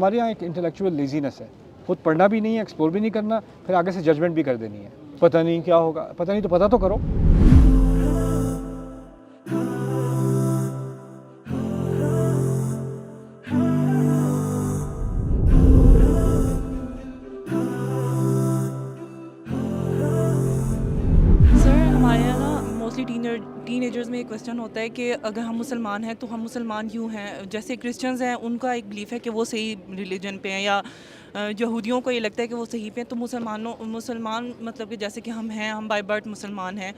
ہمارے یہاں ایک انٹلیکچوئل لیزینس ہے، خود پڑھنا بھی نہیں ہے، ایکسپلور بھی نہیں کرنا، پھر آگے سے ججمنٹ بھی کر دینی ہے، پتہ نہیں کیا ہوگا، پتہ نہیں تو پتہ تو کرو. ٹین ایجرز میں ایک کویسچن ہوتا ہے کہ اگر ہم مسلمان ہیں تو ہم مسلمان کیوں ہیں؟ جیسے کرسچنز ہیں ان کا ایک بلیف ہے کہ وہ صحیح ریلیجن پہ ہیں، یا یہودیوں کو یہ لگتا ہے کہ وہ صحیح پہ ہیں. تو مسلمان مطلب کہ جیسے کہ ہم ہیں، ہم بائی برتھ مسلمان ہیں،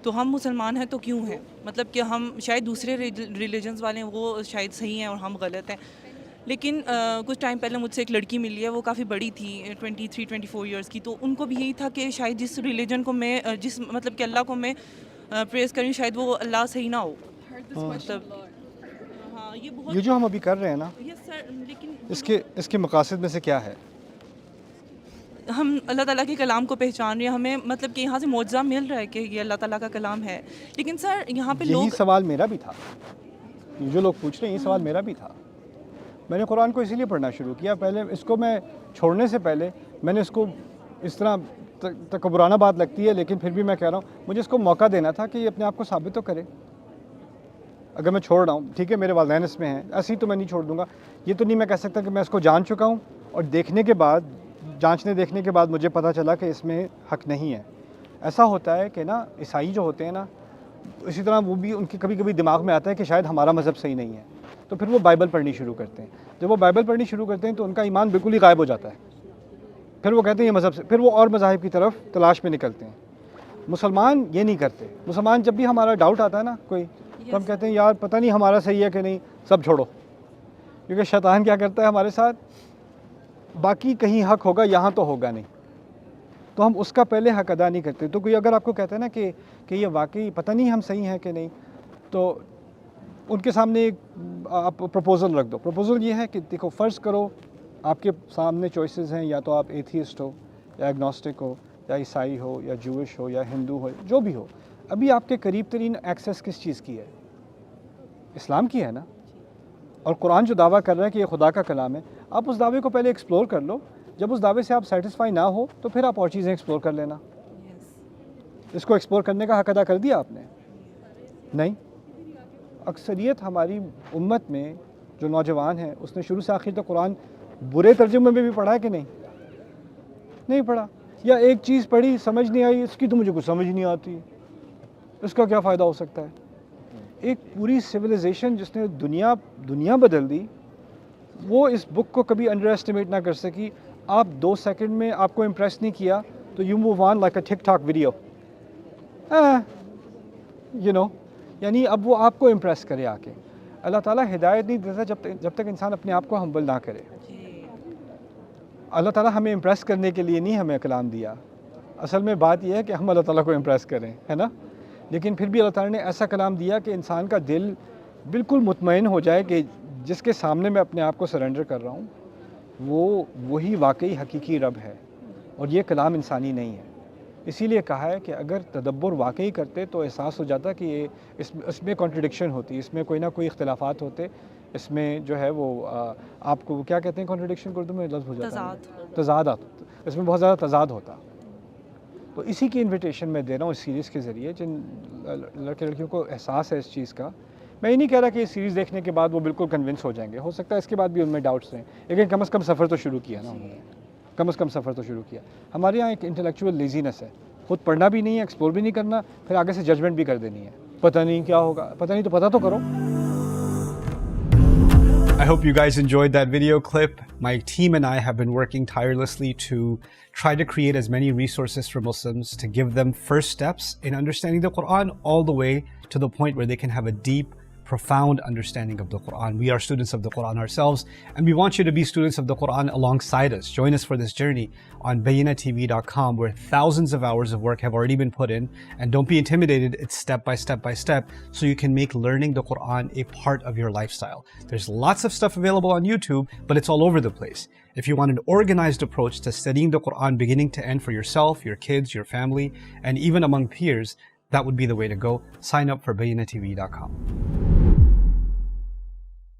تو ہم مسلمان ہیں تو کیوں ہیں؟ مطلب کہ ہم شاید دوسرے ریلیجنز والے ہیں وہ شاید صحیح ہیں اور ہم غلط ہیں. لیکن کچھ ٹائم پہلے مجھ سے ایک لڑکی ملی ہے، وہ کافی بڑی تھی، 23-24 ایئرس کی. تو ان کو بھی یہی تھا کہ شاید جس ریلیجن کو میں مطلب کہ اللہ کو میں پریز کریں شاید وہ اللہ صحیح نہ ہو. مطلب ہاں یہ جو ہم ابھی کر رہے ہیں نا، لیکن اس کے مقاصد میں سے کیا ہے؟ ہم اللہ تعالیٰ کے کلام کو پہچان رہے ہیں، ہمیں مطلب کہ یہاں سے معجزہ مل رہا ہے کہ یہ اللہ تعالیٰ کا کلام ہے. لیکن سر یہاں پہ یہی سوال میرا بھی تھا، یہ جو لوگ پوچھ رہے ہیں یہ سوال میرا بھی تھا. میں نے قرآن کو اسی لیے پڑھنا شروع کیا. پہلے اس کو میں چھوڑنے سے پہلے میں نے اس کو اس طرح تکبرانہ بات لگتی ہے لیکن پھر بھی میں کہہ رہا ہوں مجھے اس کو موقع دینا تھا کہ یہ اپنے آپ کو ثابت تو کرے. اگر میں چھوڑ رہا ہوں ٹھیک ہے، میرے والدین اس میں ہیں، ایسے ہی تو میں نہیں چھوڑ دوں گا. یہ تو نہیں میں کہہ سکتا کہ میں اس کو جان چکا ہوں اور دیکھنے کے بعد دیکھنے کے بعد مجھے پتہ چلا کہ اس میں حق نہیں ہے. ایسا ہوتا ہے کہ نا عیسائی جو ہوتے ہیں نا، اسی طرح وہ بھی ان کے کبھی کبھی دماغ میں آتا ہے کہ شاید ہمارا مذہب صحیح نہیں ہے، تو پھر وہ بائبل پڑھنی شروع کرتے ہیں. جب وہ بائبل پڑھنی شروع کرتے ہیں تو ان کا ایمان بالکل ہی غائب ہو جاتا ہے. پھر وہ کہتے ہیں یہ مذہب سے، پھر وہ اور مذاہب کی طرف تلاش میں نکلتے ہیں. مسلمان یہ نہیں کرتے. مسلمان جب بھی ہمارا ڈاؤٹ آتا ہے نا کوئی، تو ہم کہتے ہیں یار پتہ نہیں ہمارا صحیح ہے کہ نہیں، سب چھوڑو. کیونکہ شیطان کیا کرتا ہے ہمارے ساتھ، باقی کہیں حق ہوگا یہاں تو ہوگا نہیں، تو ہم اس کا پہلے حق ادا نہیں کرتے. تو کوئی اگر آپ کو کہتا ہے نا کہ یہ واقعی پتہ نہیں ہم صحیح ہیں کہ نہیں، تو ان کے سامنے ایک آپ پروپوزل رکھ دو. پروپوزل یہ ہے کہ دیکھو فرض کرو آپ کے سامنے چوائسز ہیں، یا تو آپ ایتھیسٹ ہو یا ایگنوسٹک ہو یا عیسائی ہو یا جوش ہو یا ہندو ہو، جو بھی ہو. ابھی آپ کے قریب ترین ایکسیس کس چیز کی ہے؟ اسلام کی ہے نا. اور قرآن جو دعویٰ کر رہا ہے کہ یہ خدا کا کلام ہے، آپ اس دعوے کو پہلے ایکسپلور کر لو. جب اس دعوے سے آپ سیٹسفائی نہ ہو تو پھر آپ اور چیزیں ایکسپلور کر لینا. اس کو ایکسپلور کرنے کا حق ادا کر دیا آپ نے؟ نہیں. اکثریت ہماری امت میں جو نوجوان ہیں اس نے شروع سے آخر تک قرآن برے ترجمے میں بھی پڑھا ہے کہ نہیں پڑھا. یا ایک چیز پڑھی سمجھ نہیں آئی، اس کی تو مجھے کچھ سمجھ نہیں آتی، اس کا کیا فائدہ ہو سکتا ہے. ایک پوری سویلائزیشن جس نے دنیا بدل دی، وہ اس بک کو کبھی انڈر ایسٹیمیٹ نہ کر سکی. آپ 2 سیکنڈ میں آپ کو امپریس نہیں کیا تو you move on like a TikTok video, یعنی اب وہ آپ کو امپریس کرے آ کے. اللہ تعالیٰ ہدایت نہیں دیتا جب تک انسان اپنے آپ کو ہمبل نہ کرے. اللہ تعالیٰ ہمیں امپریس کرنے کے لیے نہیں ہمیں کلام دیا. اصل میں بات یہ ہے کہ ہم اللہ تعالیٰ کو امپریس کریں، ہے نا. لیکن پھر بھی اللہ تعالیٰ نے ایسا کلام دیا کہ انسان کا دل بالکل مطمئن ہو جائے کہ جس کے سامنے میں اپنے آپ کو سرنڈر کر رہا ہوں وہی واقعی حقیقی رب ہے اور یہ کلام انسانی نہیں ہے. اسی لیے کہا ہے کہ اگر تدبر واقعی کرتے تو احساس ہو جاتا کہ یہ اس میں کنٹرڈکشن ہوتی، اس میں کوئی نہ کوئی اختلافات ہوتے، اس میں جو ہے وہ آپ کو کیا کہتے ہیں کنٹرڈکشن کو اردو میں لفظ ہو جاتا ہے تضاد. اس میں بہت زیادہ تضاد ہوتا. تو اسی کی انویٹیشن میں دے رہا ہوں اس سیریز کے ذریعے. جن لڑکے لڑکیوں کو احساس ہے اس چیز کا، میں یہ نہیں کہہ رہا کہ یہ سیریز دیکھنے کے بعد وہ بالکل کنونس ہو جائیں گے، ہو سکتا ہے اس کے بعد بھی ان میں ڈاؤٹس ہیں، لیکن کم از کم سفر تو شروع کیا نا انہوں نے. کم از کم سفر تو شروع کیا. ہمارے یہاں ایک انٹلیکچوئل لیزینس ہے، خود پڑھنا بھی نہیں ہے، ایکسپلور بھی نہیں کرنا، پھر آگے سے ججمنٹ بھی کر دینی ہے. پتہ نہیں کیا ہوگا، پتہ نہیں تو پتہ تو کرو. I hope you guys enjoyed that video clip. My team and I have been working tirelessly to try to create as many resources for Muslims to give them first steps in understanding the Quran all the way to the point where they can have a deep, profound understanding of the Quran. We are students of the Quran ourselves, and we want you to be students of the Quran alongside us. Join us for this journey on bayyinatv.com, where thousands of hours of work have already been put in. And don't be intimidated, it's step by step, so you can make learning the Quran a part of your lifestyle. There's lots of stuff available on YouTube, but it's all over the place. If you want an organized approach to studying the Quran beginning to end for yourself, your kids, your family, and even among peers, that would be the way to go. Sign up for bayyinatv.com.